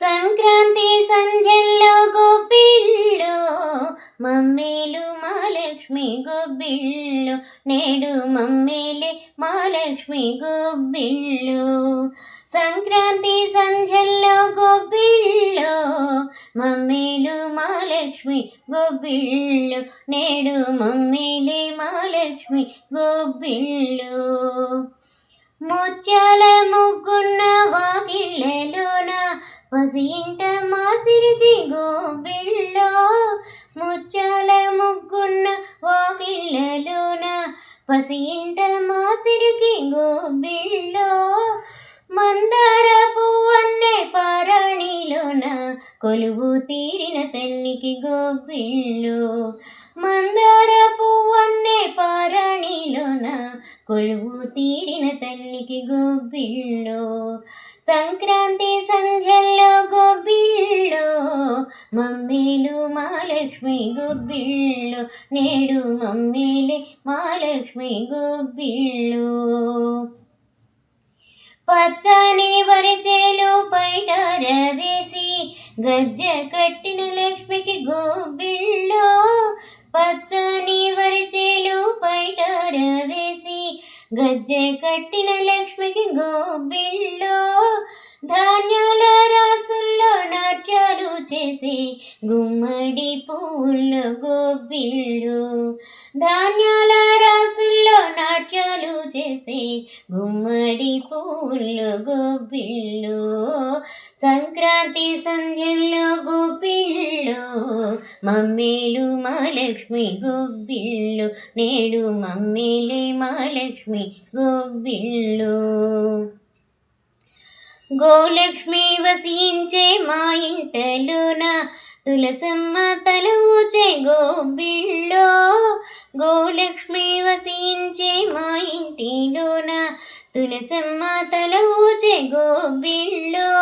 సంక్రాంతి సంధ్యల్లో గోపిళ్ళు మమ్మీలు మా లక్ష్మి గోపిళ్ళు నేడు మమ్మీలే మా లక్ష్మి గోపిళ్ళు. సంక్రాంతి సంధ్యల్లో గోపిళ్ళు మమ్మీలు మా లక్ష్మి గోపిళ్ళు నేడు మమ్మీలే మా లక్ష్మి గోపిళ్ళు. ముత్యాల ముగ్గున్న వాకిళ్ళలోన పసియింట మా సిరికి గోపిళ్ళో. ముత్యాల ముగ్గున్న వాకిళ్ళలోన పసియింట మా సిరికి గోపిళ్ళో. మందార పువ్వన్నే పారాణిలోన కొలువు తీరిన తల్లికి గోపిళ్ళు. మందార పువ్వన్నే పారాణిలోన కొలువు తీరిన తల్లికి గోపిళ్ళు. సంక్రాంతి సంధ్యల్లో గోపిళ్ళు మమ్మీలు మా లక్ష్మి గోపిళ్ళు నేడు మమ్మీలే మా లక్ష్మి గోపిళ్ళు. పచ్చని వరిచేలు పైటార వేసి గజ్జ కట్టిన లక్ష్మికి గోపిళ్ళో. పచ్చని వరిచేలు పైటార వేసి గజ్జ కట్టిన లక్ష్మికి గోపిళ్ళో. ధాన్యాల రాసుల్లో నాట్యాలు చేసి గుమ్మడి పూలు గోపిళ్ళు. ధాన్యాల రాసుల్లో నాట్యాలు చేసి గుమ్మడి పూలు గోపిళ్ళు. సంక్రాంతి సంధ్యల్లో గోపిళ్ళు మమ్మీలు మా లక్ష్మి గోపిళ్ళు నేడు మమ్మీలే మా లక్ష్మి గోపిళ్ళు. గోలక్ష్మి వసించే మా ఇంటలోన తులసమ్మ తల ఊచే గోపిళ్ళో. గోలక్ష్మి వసించే మా ఇంటిలోన తులసమ్మ తల ఊచే గోపిళ్ళో.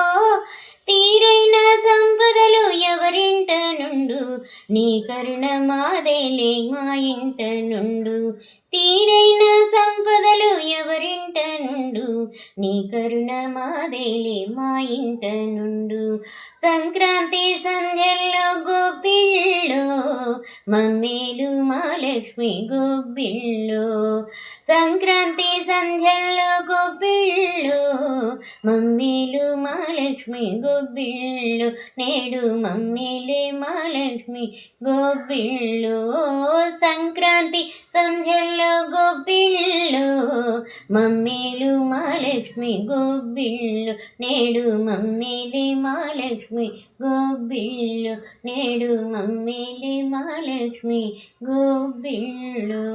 తీరైన సంపదలు ఎవరింట నుండు నీ కరుణ మాదేలే మా ఇంట నుండు. తీరైన సంపదలు ఎవరింట నుండు నీ కరుణ మాదేలే మా ఇంట నుండు. సంక్రాంతి సంధ్యల్లో గోపిళ్ళు మమ్మీలు మా లక్ష్మి గోపిళ్ళు. సంక్రాంతి సంధ్యల్లో గోపిళ్ళు మమ్మీలు మా లక్ష్మి గోపిళ్ళు నేడు మమ్మీలే మా లక్ష్మి గోపిళ్ళు. సంక్రాంతి సంధ్యల్లో గోపిళ్ళు మమ్మీలు మా లక్ష్మి గోపిళ్ళు నేడు మమ్మీలే మా లక్ష్మి గోపిళ్ళు నేడు మమ్మీలే మా లక్ష్మి గోపిళ్ళు.